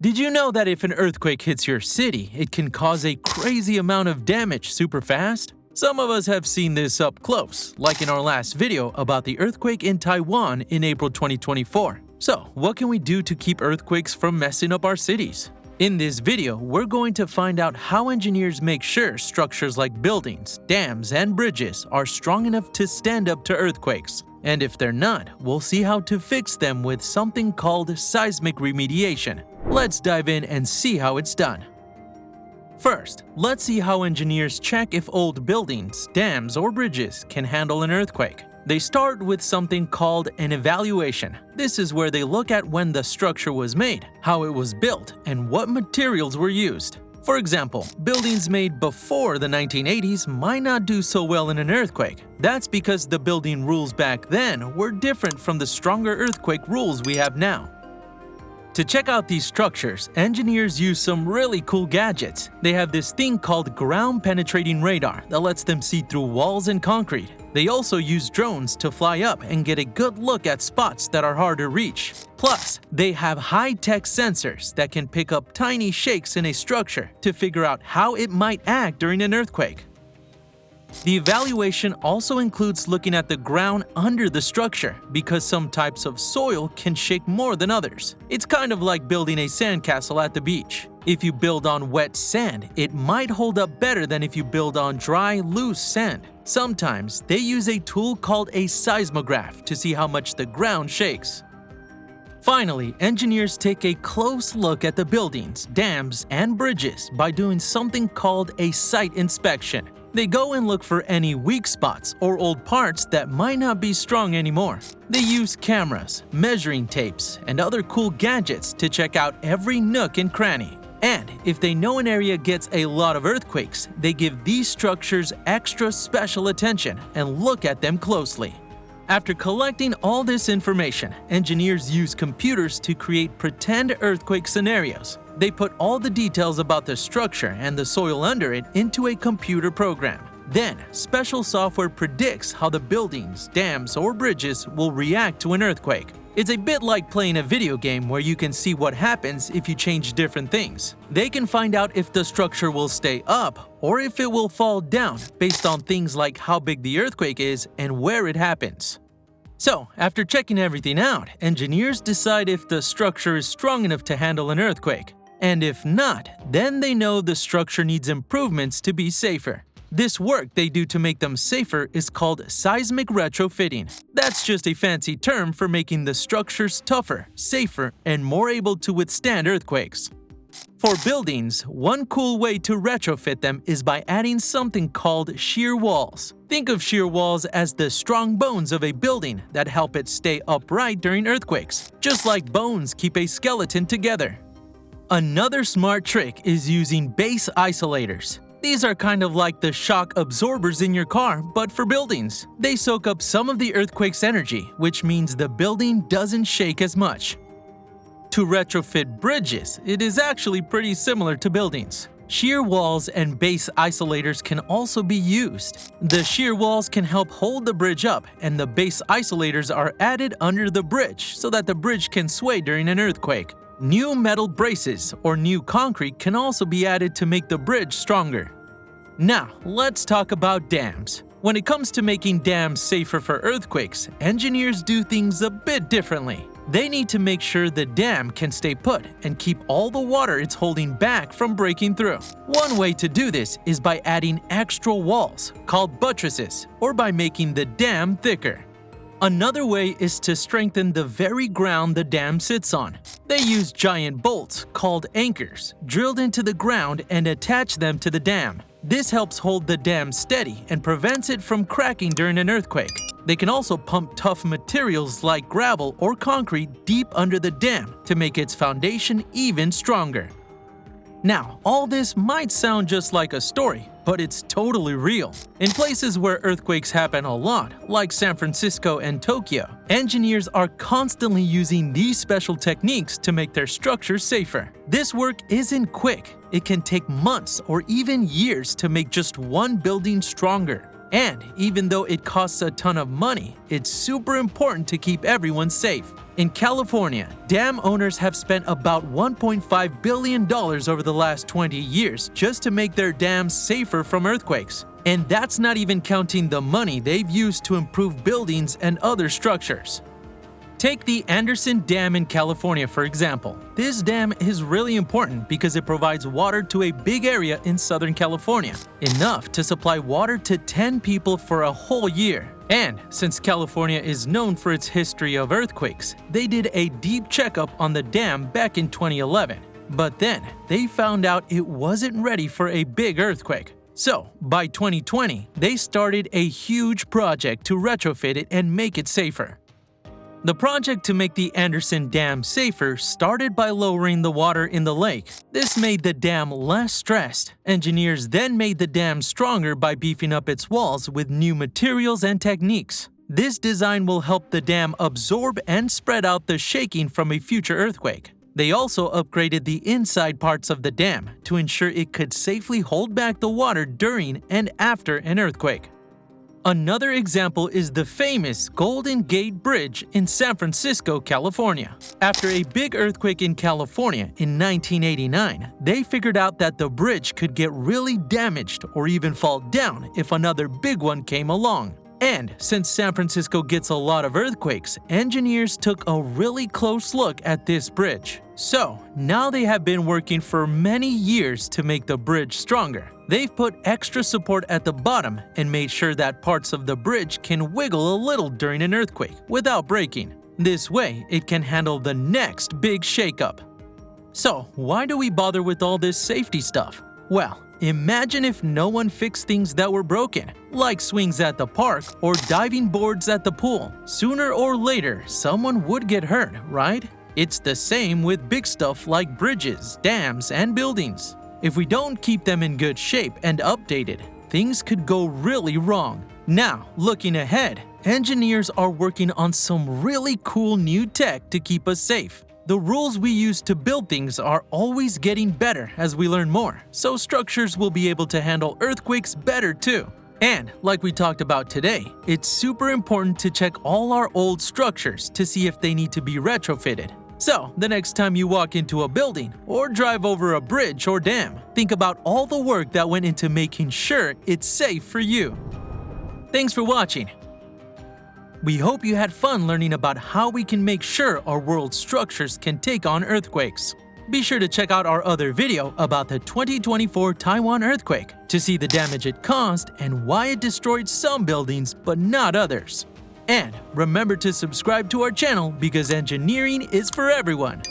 Did you know that if an earthquake hits your city, it can cause a crazy amount of damage super fast? Some of us have seen this up close, like in our last video about the earthquake in Taiwan in April 2024. So, what can we do to keep earthquakes from messing up our cities? In this video, we're going to find out how engineers make sure structures like buildings, dams, and bridges are strong enough to stand up to earthquakes. And if they're not, we'll see how to fix them with something called seismic remediation. Let's dive in and see how it's done. First, let's see how engineers check if old buildings, dams, or bridges can handle an earthquake. They start with something called an evaluation. This is where they look at when the structure was made, how it was built, and what materials were used. For example, buildings made before the 1980s might not do so well in an earthquake. That's because the building rules back then were different from the stronger earthquake rules we have now. To check out these structures, engineers use some really cool gadgets. They have this thing called ground-penetrating radar that lets them see through walls and concrete. They also use drones to fly up and get a good look at spots that are hard to reach. Plus, they have high-tech sensors that can pick up tiny shakes in a structure to figure out how it might act during an earthquake. The evaluation also includes looking at the ground under the structure because some types of soil can shake more than others. It's kind of like building a sandcastle at the beach. If you build on wet sand, it might hold up better than if you build on dry, loose sand. Sometimes they use a tool called a seismograph to see how much the ground shakes. Finally, engineers take a close look at the buildings, dams, and bridges by doing something called a site inspection. They go and look for any weak spots or old parts that might not be strong anymore. They use cameras, measuring tapes, and other cool gadgets to check out every nook and cranny. And if they know an area gets a lot of earthquakes, they give these structures extra special attention and look at them closely. After collecting all this information, engineers use computers to create pretend earthquake scenarios. They put all the details about the structure and the soil under it into a computer program. Then, special software predicts how the buildings, dams, or bridges will react to an earthquake. It's a bit like playing a video game where you can see what happens if you change different things. They can find out if the structure will stay up or if it will fall down based on things like how big the earthquake is and where it happens. So, after checking everything out, engineers decide if the structure is strong enough to handle an earthquake. And if not, then they know the structure needs improvements to be safer. This work they do to make them safer is called seismic retrofitting. That's just a fancy term for making the structures tougher, safer, and more able to withstand earthquakes. For buildings, one cool way to retrofit them is by adding something called shear walls. Think of shear walls as the strong bones of a building that help it stay upright during earthquakes, just like bones keep a skeleton together. Another smart trick is using base isolators. These are kind of like the shock absorbers in your car, but for buildings. They soak up some of the earthquake's energy, which means the building doesn't shake as much. To retrofit bridges, it is actually pretty similar to buildings. Shear walls and base isolators can also be used. The shear walls can help hold the bridge up, and the base isolators are added under the bridge so that the bridge can sway during an earthquake. New metal braces or new concrete can also be added to make the bridge stronger. Now, let's talk about dams. When it comes to making dams safer for earthquakes, engineers do things a bit differently. They need to make sure the dam can stay put and keep all the water it's holding back from breaking through. One way to do this is by adding extra walls, called buttresses, or by making the dam thicker. Another way is to strengthen the very ground the dam sits on. They use giant bolts, called anchors, drilled into the ground and attach them to the dam. This helps hold the dam steady and prevents it from cracking during an earthquake. They can also pump tough materials like gravel or concrete deep under the dam to make its foundation even stronger. Now, all this might sound just like a story, but it's totally real. In places where earthquakes happen a lot, like San Francisco and Tokyo, engineers are constantly using these special techniques to make their structures safer. This work isn't quick. It can take months or even years to make just one building stronger. And even though it costs a ton of money, it's super important to keep everyone safe. In California, dam owners have spent about $1.5 billion over the last 20 years just to make their dams safer from earthquakes. And that's not even counting the money they've used to improve buildings and other structures. Take the Anderson Dam in California, for example. This dam is really important because it provides water to a big area in Southern California, enough to supply water to 10 people for a whole year. And since California is known for its history of earthquakes, they did a deep checkup on the dam back in 2011. But then, they found out it wasn't ready for a big earthquake. So, by 2020, they started a huge project to retrofit it and make it safer. The project to make the Anderson Dam safer started by lowering the water in the lake. This made the dam less stressed. Engineers then made the dam stronger by beefing up its walls with new materials and techniques. This design will help the dam absorb and spread out the shaking from a future earthquake. They also upgraded the inside parts of the dam to ensure it could safely hold back the water during and after an earthquake. Another example is the famous Golden Gate Bridge in San Francisco, California. After a big earthquake in California in 1989, they figured out that the bridge could get really damaged or even fall down if another big one came along. And since San Francisco gets a lot of earthquakes, engineers took a really close look at this bridge. So, now they have been working for many years to make the bridge stronger. They've put extra support at the bottom and made sure that parts of the bridge can wiggle a little during an earthquake without breaking. This way, it can handle the next big shakeup. So, why do we bother with all this safety stuff? Well, imagine if no one fixed things that were broken, like swings at the park or diving boards at the pool. Sooner or later, someone would get hurt, right? It's the same with big stuff like bridges, dams, and buildings. If we don't keep them in good shape and updated, things could go really wrong. Now, looking ahead, engineers are working on some really cool new tech to keep us safe. The rules we use to build things are always getting better as we learn more, so structures will be able to handle earthquakes better too. And, like we talked about today, it's super important to check all our old structures to see if they need to be retrofitted. So, the next time you walk into a building or drive over a bridge or dam, think about all the work that went into making sure it's safe for you. Thanks for watching. We hope you had fun learning about how we can make sure our world's structures can take on earthquakes. Be sure to check out our other video about the 2024 Taiwan earthquake to see the damage it caused and why it destroyed some buildings but not others. And remember to subscribe to our channel because engineering is for everyone.